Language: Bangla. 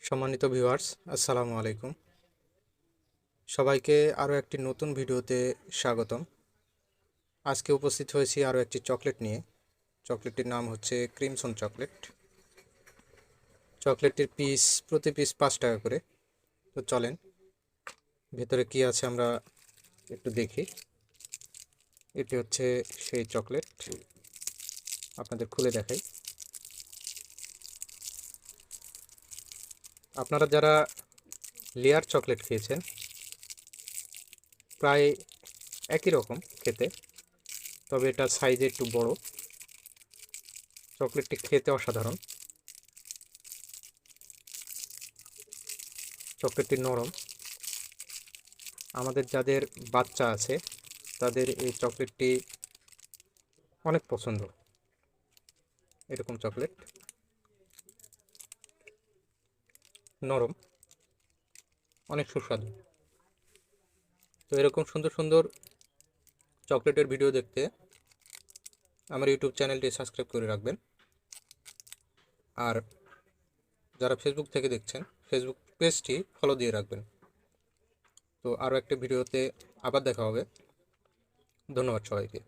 সম্মানিত ভিউয়ার্স, আসসালামু আলাইকুম। সবাইকে আরও একটি নতুন ভিডিওতে স্বাগতম। আজকে উপস্থিত হয়েছি আরও একটি চকলেট নিয়ে। চকলেটটির নাম হচ্ছে ক্রিমসন চকলেট। চকলেটটির প্রতি পিস 5 টাকা করে। তো চলেন ভেতরে কি আছে আমরা একটু দেখি। এটি হচ্ছে সেই চকলেট, আপনাদের খুলে দেখাই। আপনারা যারা লেয়ার চকলেট খেয়েছেন, প্রায় একই রকম খেতে, তবে এটা সাইজে একটু বড়। চকলেটটি খেতে অসাধারণ। চকলেটটি নরম। আমাদের যাদের বাচ্চা আছে তাদের এই চকলেটটি অনেক পছন্দ। এরকম চকলেট নরম, অনেক সুস্বাদু। তো এরকম সুন্দর সুন্দর চকলেটের ভিডিও দেখতে আমার ইউটিউব চ্যানেলটি সাবস্ক্রাইব করে রাখবেন। আর যারা ফেসবুক থেকে দেখছেন, ফেসবুক পেজটি ফলো দিয়ে রাখবেন। তো আরও একটা ভিডিওতে আবার দেখা হবে। ধন্যবাদ সবাইকে।